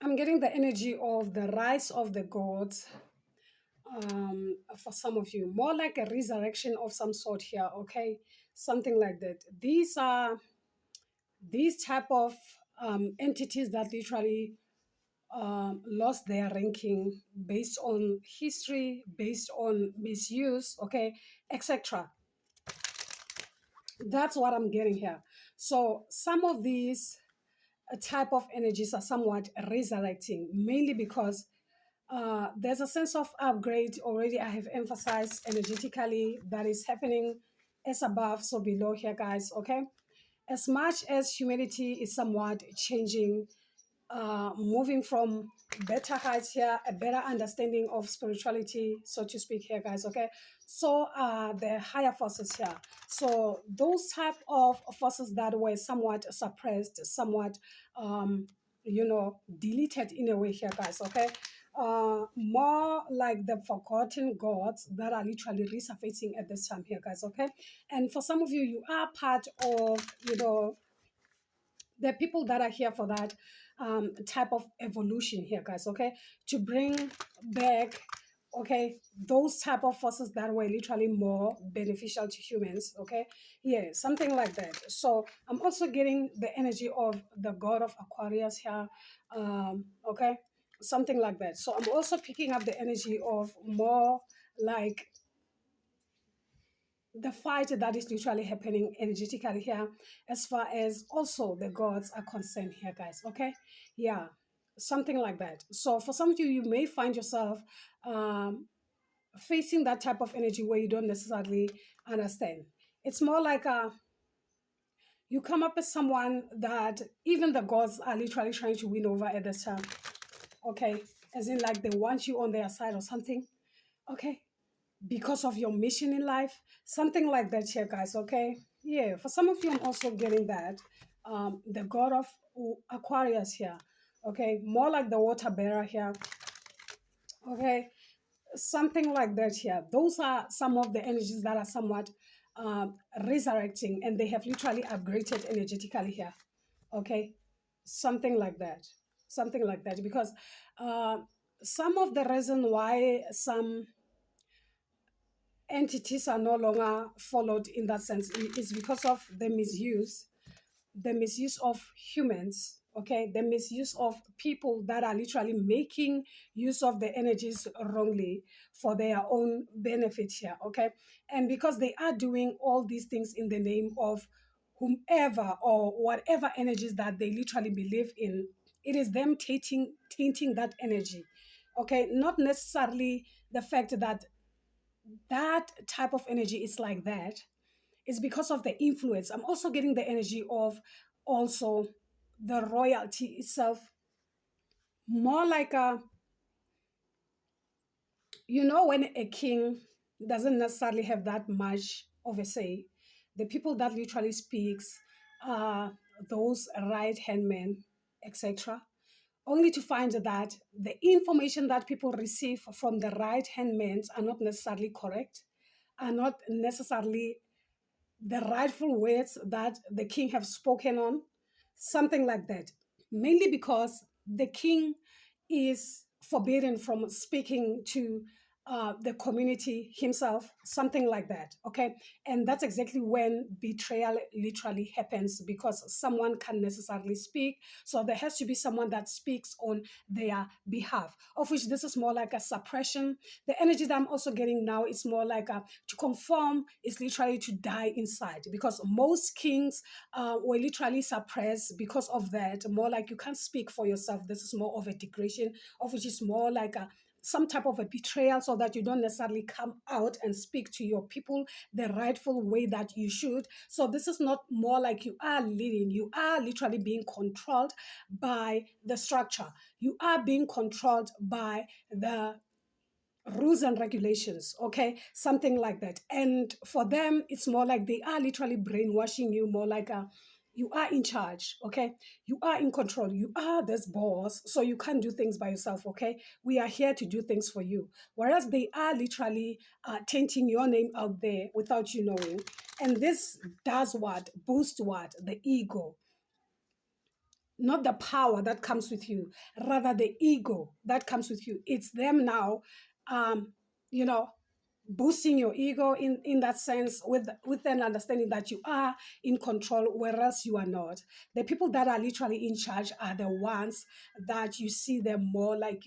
I'm getting the energy of the rise of the gods. For some of you, more like a resurrection of some sort here. Okay, something like that. These are these type of entities that literally lost their ranking based on history, based on misuse, okay, etc. That's what I'm getting here. So some of these type of energies are somewhat resurrecting, mainly because there's a sense of upgrade already. I have emphasized energetically that is happening as above, so below here, guys. Okay, as much as humanity is somewhat changing, moving from better heights here, a better understanding of spirituality, so to speak here, guys. Okay, so the higher forces here. So those type of forces that were somewhat suppressed, somewhat, deleted in a way here, guys. Okay, more like the forgotten gods that are literally resurfacing at this time here, guys. Okay, and for some of you, you are part of, the people that are here for that type of evolution here, guys. Okay, to bring back, okay, those type of forces that were literally more beneficial to humans. Okay, yeah, something like that. So I'm also getting the energy of the god of Aquarius here. Okay, something like that. So I'm also picking up the energy of more like the fight that is literally happening energetically here, as far as also the gods are concerned here, guys. Okay, yeah, something like that. So for some of you, you may find yourself um, facing that type of energy where you don't necessarily understand. It's more like you come up as someone that even the gods are literally trying to win over at this time. Okay, as in like they want you on their side or something. Okay, because of your mission in life, something like that here, guys. Okay, yeah, for some of you, I'm also getting that the god of Aquarius here. Okay, more like the water bearer here. Okay, something like that here. Those are some of the energies that are somewhat resurrecting, and they have literally upgraded energetically here. Okay, something like that, something like that, because uh, some of the reason why some entities are no longer followed in that sense is because of the misuse of humans. Okay, the misuse of people that are literally making use of the energies wrongly for their own benefit here. Okay, and because they are doing all these things in the name of whomever or whatever energies that they literally believe in, it is them tainting that energy. Okay, not necessarily the fact that that type of energy is like that. It's because of the influence. I'm also getting the energy of also the royalty itself, more like when a king doesn't necessarily have that much of a say, the people that literally speaks are those right hand men, etc., only to find that the information that people receive from the right hand men are not necessarily correct, are not necessarily the rightful words that the king have spoken on, something like that. Mainly because the king is forbidden from speaking to the community himself, something like that. Okay, and that's exactly when betrayal literally happens, because someone can't necessarily speak, so there has to be someone that speaks on their behalf, of which this is more like a suppression. The energy that I'm also getting now is more like to conform is literally to die inside, because most kings were literally suppressed because of that. More like you can't speak for yourself. This is more of a degradation, of which is more like some type of a betrayal, so that you don't necessarily come out and speak to your people the rightful way that you should. So this is not more like you are leading, you are literally being controlled by the structure, you are being controlled by the rules and regulations. Okay, something like that. And for them, it's more like they are literally brainwashing you, more like you are in charge. Okay, you are in control, you are this boss, so you can't do things by yourself. Okay, we are here to do things for you, whereas they are literally tainting your name out there without you knowing. And this does what? Boost what? The ego. not the power that comes with you, rather the ego that comes with you. It's them now, um, you know, boosting your ego in that sense, with an understanding that you are in control, whereas you are not. The people that are literally in charge are the ones that you see them more like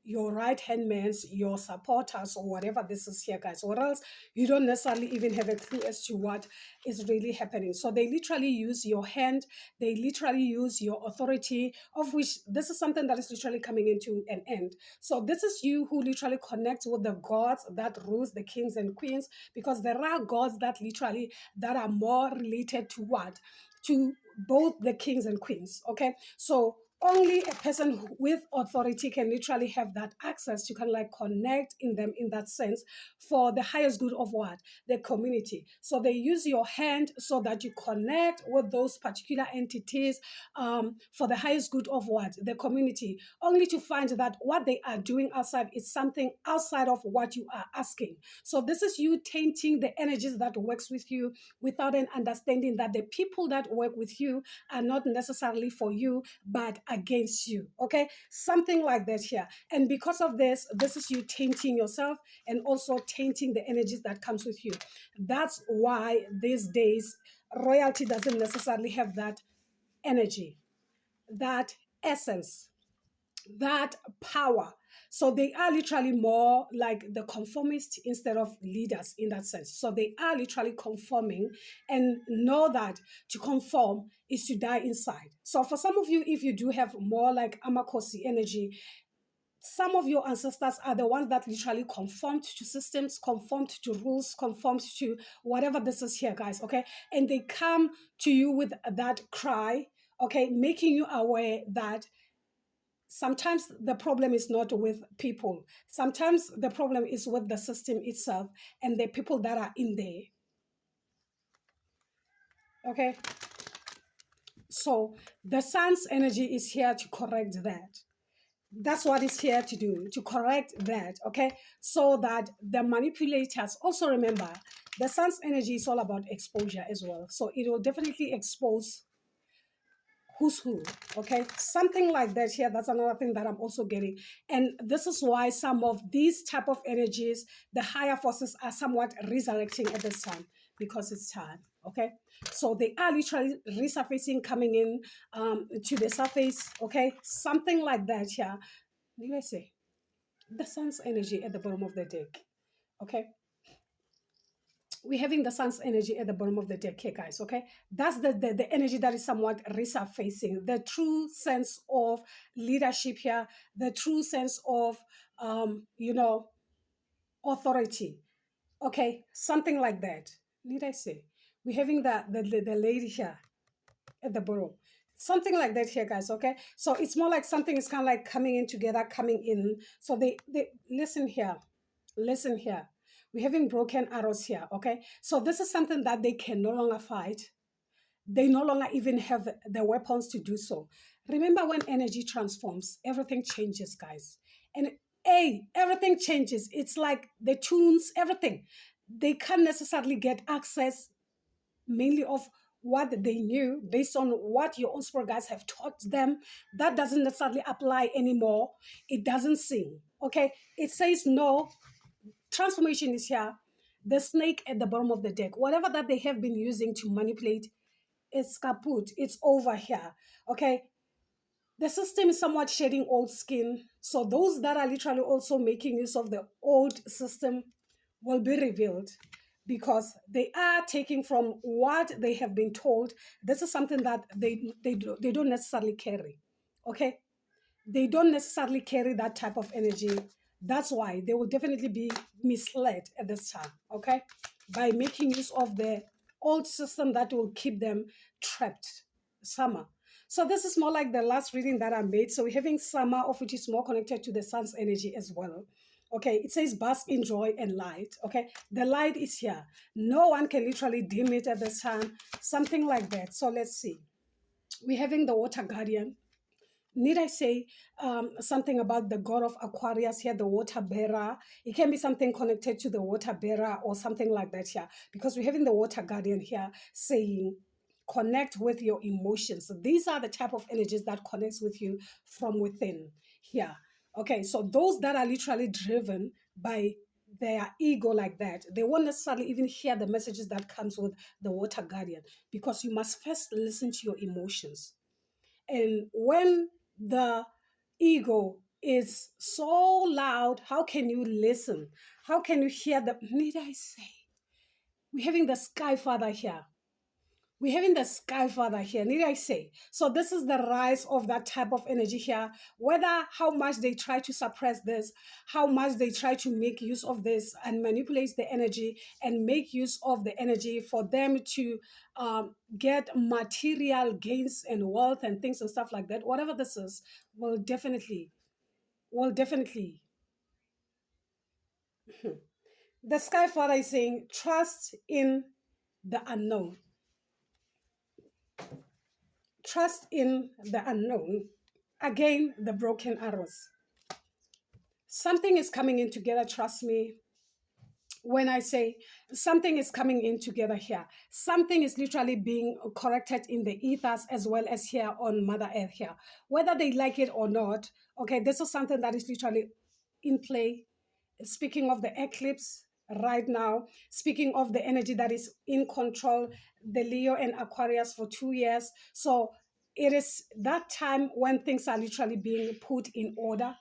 your right hand man's, your supporters, or whatever this is here, guys, or else you don't necessarily even have a clue as to what is really happening. So they literally use your hand, they literally use your authority, of which this is something that is literally coming into an end. So this is you who literally connects with the gods that rules the kings and queens, because there are gods that literally that are more related to what, to both the kings and queens. Okay, so only a person with authority can literally have that access to kind of like connect in them in that sense, for the highest good of what, the community. So they use your hand so that you connect with those particular entities, for the highest good of what, the community, only to find that what they are doing outside is something outside of what you are asking. So this is you tainting the energies that works with you, without an understanding that the people that work with you are not necessarily for you, but against you. Okay, something like that here. And because of this, this is you tainting yourself and also tainting the energies that comes with you. That's why these days royalty doesn't necessarily have that energy, that essence, that power. So they are literally more like the conformist instead of leaders in that sense. So they are literally conforming, and know that to conform is to die inside. So for some of you, if you do have more like Amakosi energy, some of your ancestors are the ones that literally conformed to systems, conformed to rules, conformed to whatever this is here, guys. Okay, and they come to you with that cry, okay, making you aware that sometimes the problem is not with people. Sometimes the problem is with the system itself and the people that are in there. Okay. So the sun's energy is here to correct that. That's what it's here to do, to correct that. Okay. So that the manipulators also remember the sun's energy is all about exposure as well. So it will definitely expose who's who. Okay, something like that here. That's another thing that I'm also getting. And this is why some of these type of energies, the higher forces, are somewhat resurrecting at this time, because it's time. Okay, so they are literally resurfacing, coming in to the surface. Okay, something like that here. Did I say the sun's energy at the bottom of the deck? Okay, we're having the sun's energy at the bottom of the deck here, guys. Okay, that's the energy that is somewhat resurfacing, the true sense of leadership here, the true sense of you know, authority. Okay, something like that. Did I say we're having the lady here at the bottom, something like that here, guys. Okay, so it's more like something is kind of like coming in together, coming in. So they listen here, listen here, we're having broken arrows here. Okay, so this is something that they can no longer fight. They no longer even have the weapons to do so. Remember, when energy transforms, everything changes, guys. And everything changes. It's like the tunes, everything. They can't necessarily get access mainly of what they knew based on what your own spirit guides have taught them. That doesn't necessarily apply anymore. It doesn't sing. Okay, it says no. Transformation is here. The snake at the bottom of the deck, whatever that they have been using to manipulate, it's kaput. It's over here. Okay, the system is somewhat shedding old skin. So those that are literally also making use of the old system will be revealed, because they are taking from what they have been told. This is something that they don't necessarily carry. Okay, they don't necessarily carry that type of energy. That's why they will definitely be misled at this time. Okay, by making use of the old system that will keep them trapped. Summer. So this is more like the last reading that I made. So we're having summer, of which is more connected to the sun's energy as well. Okay, it says bask in joy and light. Okay, the light is here. No one can literally dim it at this time. Something like that. So let's see. We're having the water guardian. Need I say something about the god of Aquarius here, the water bearer? It can be something connected to the water bearer or something like that here, because we're having the water guardian here saying connect with your emotions. So these are the type of energies that connects with you from within here. Okay, so those that are literally driven by their ego like that, they won't necessarily even hear the messages that comes with the water guardian, because you must first listen to your emotions. And when the ego is so loud, how can you listen? How can you hear the, need I say, we're having the sky father here. We're having the sky father here, need I say. So this is the rise of that type of energy here. Whether how much they try to suppress this, how much they try to make use of this and manipulate the energy and make use of the energy for them to get material gains and wealth and things and stuff like that, whatever this is, will definitely, will definitely. The sky father is saying, trust in the unknown. Trust in the unknown. Again, the broken arrows. Something is coming in together, trust me. When I say something is coming in together here, something is literally being corrected in the ethers as well as here on Mother Earth here. Whether they like it or not, okay, this is something that is literally in play. Speaking of the eclipse right now, speaking of the energy that is in control, the Leo and Aquarius for 2 years. So it is that time when things are literally being put in order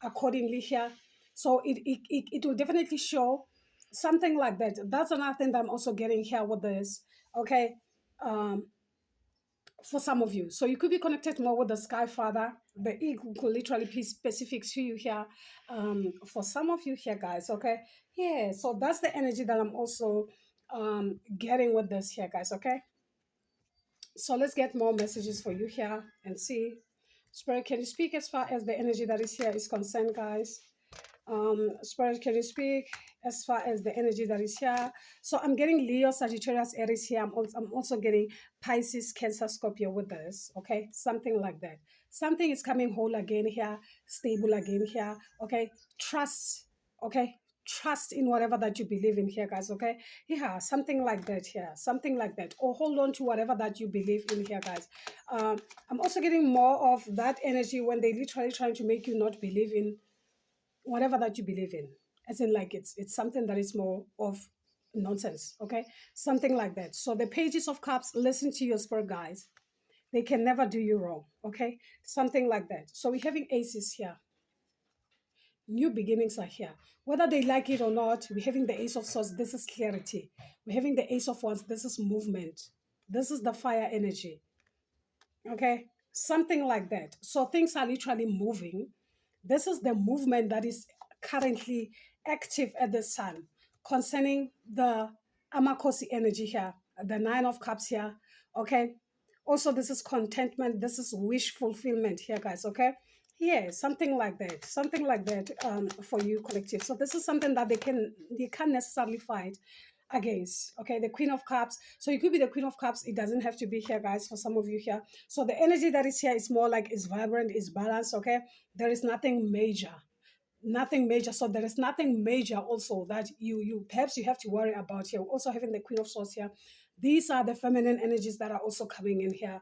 accordingly here. So it will definitely show something like that. That's another thing that I'm also getting here with this. Okay. Um, for some of you. So you could be connected more with the Sky Father. The ego could literally be specific to you here. For some of you here, guys, okay? Yeah, so that's the energy that I'm also getting with this here, guys, okay? So let's get more messages for you here and see. Spirit, can you speak as far as the energy that is here is concerned, guys? Spirit, can you speak as far as the energy that is here? So I'm getting Leo, Sagittarius, Aries here. I'm also getting Pisces, Cancer, Scorpio with this. Okay, something like that. Something is coming whole again here, stable again here. Okay, trust. Okay, trust in whatever that you believe in here, guys. Okay, yeah, something like that here, something like that. Or hold on to whatever that you believe in here, guys. I'm also getting more of that energy when they literally trying to make you not believe in whatever that you believe in, as in like it's something that is more of nonsense. Okay, something like that. So the pages of cups, listen to your spirit guys, they can never do you wrong. Okay, something like that. So we're having aces here, new beginnings are here, whether they like it or not. We're having the ace of swords, this is clarity. We're having the ace of wands, this is movement, this is the fire energy. Okay, something like that. So things are literally moving. This is the movement that is currently active at this time concerning the Amakosi energy here, the Nine of Cups here. Okay, also this is contentment, this is wish fulfillment here, guys. Okay, yeah, something like that, something like that, for you collective. So this is something that they can't necessarily fight against. Okay, the Queen of Cups. So you could be the Queen of Cups, it doesn't have to be here, guys, for some of you here. So the energy that is here is more like it's vibrant, it's balanced. Okay, there is nothing major, nothing major. So there is nothing major also that you perhaps you have to worry about here. We're also having the Queen of Swords here. These are the feminine energies that are also coming in here,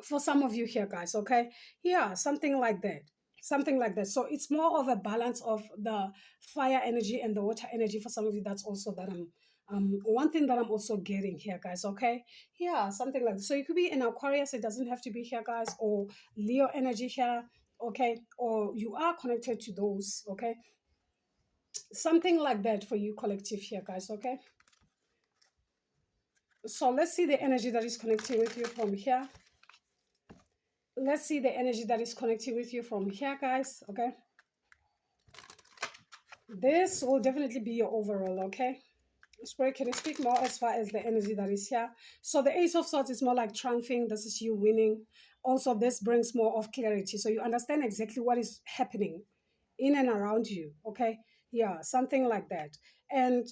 for some of you here, guys. Okay, yeah, something like that, something like that. So it's more of a balance of the fire energy and the water energy for some of you. That's also that I'm one thing that I'm also getting here, guys. Okay, yeah, something like that. So it could be in Aquarius, it doesn't have to be here, guys, or Leo energy here. Okay, or you are connected to those. Okay, something like that for you collective here, guys. Okay, so let's see the energy that is connecting with you from here. Let's see the energy that is connecting with you from here, guys. Okay, this will definitely be your overall. Okay, Spirit, can you speak more as far as the energy that is here? So the Ace of Swords is more like triumphing, this is you winning. Also this brings more of clarity, so you understand exactly what is happening in and around you. Okay, yeah, something like that. And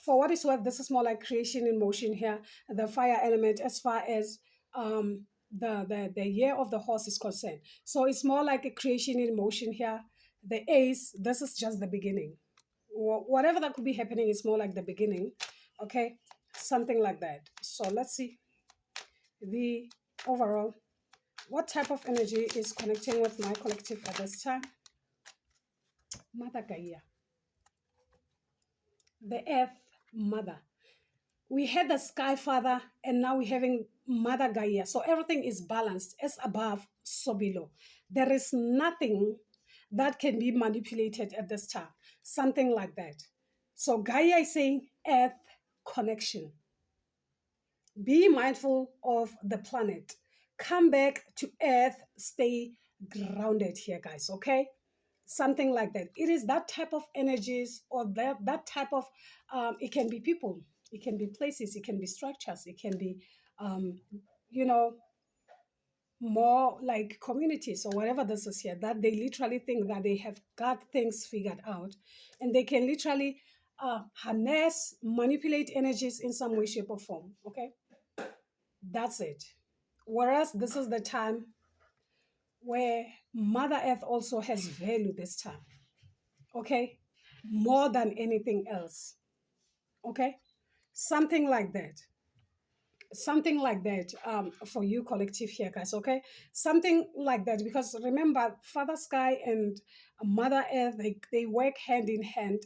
for what is worth, this is more like creation in motion here, the fire element, as far as the year of the horse is concerned. So it's more like a creation in motion here. The ace, this is just the beginning. Whatever that could be happening is more like the beginning. Okay, something like that. So let's see the overall. What type of energy is connecting with my collective at this time? Mother Gaia, the Earth Mother. We had the Sky Father, and now we're having Mother Gaia. So everything is balanced, as above, so below. There is nothing that can be manipulated at this time, something like that. So Gaia is saying Earth connection. Be mindful of the planet. Come back to Earth. Stay grounded here, guys. Okay, something like that. It is that type of energies, or that type of. It can be people. It can be places. It can be structures. It can be, um, you know, more like communities or whatever this is here. That they literally think that they have got things figured out, and they can literally harness, manipulate energies in some way, shape, or form. Okay, that's it. Whereas this is the time where Mother Earth also has value this time, okay? More than anything else, okay? Something like that. Something like that for you collective here, guys, okay? Something like that, because remember, Father Sky and Mother Earth, they work hand in hand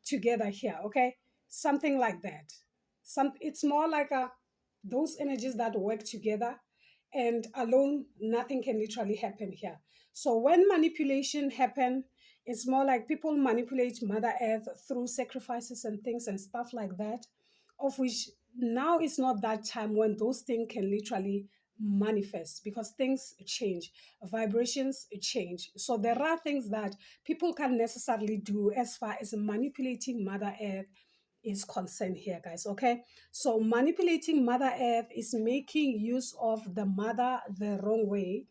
together here, okay? Something like that. It's more like those energies that work together, and alone nothing can literally happen here. So when manipulation happen, it's more like people manipulate Mother Earth through sacrifices and things and stuff like that, of which now is not that time when those things can literally manifest, because things change, vibrations change. So there are things that people can't necessarily do as far as manipulating Mother Earth is concerned here, guys, okay? So manipulating Mother Earth is making use of the mother the wrong way,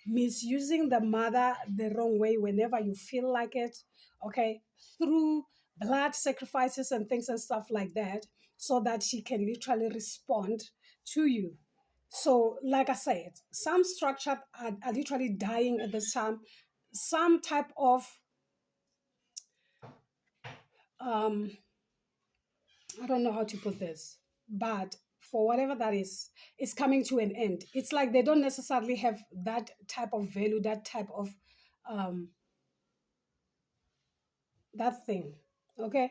misusing the mother the wrong way whenever you feel like it, okay, through blood sacrifices and things and stuff like that, so that she can literally respond to you. So, like I said, some structure are literally dying at this time. Some type of um, I don't know how to put this, but for whatever that is coming to an end. It's like they don't necessarily have that type of value, that type of um, that thing, okay,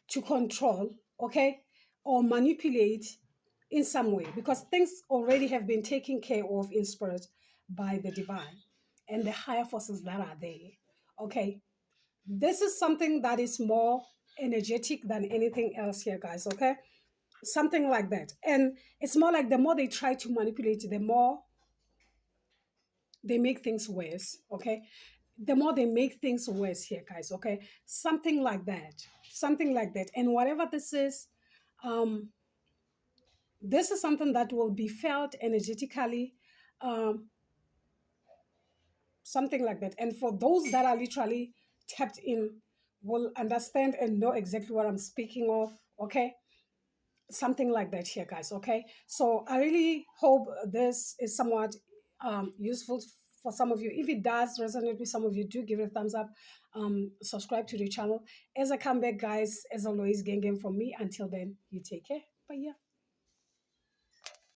to control, okay, or manipulate in some way, because things already have been taken care of in spirit by the divine and the higher forces that are there, okay. This is something that is more energetic than anything else here, guys, okay, something like that. And it's more like the more they try to manipulate, the more they make things worse, okay, the more they make things worse here, guys, okay, something like that, something like that. And whatever um this is something that will be felt energetically, um something like that. And for those that are literally tapped in, will understand and know exactly what I'm speaking of, okay, something like that here, guys, okay. So I really hope this is somewhat useful for some of you. If it does resonate with some of you, do give it a thumbs up, subscribe to the channel. As I come back, guys, as always, gang from me. Until then, you take care. Bye. Yeah.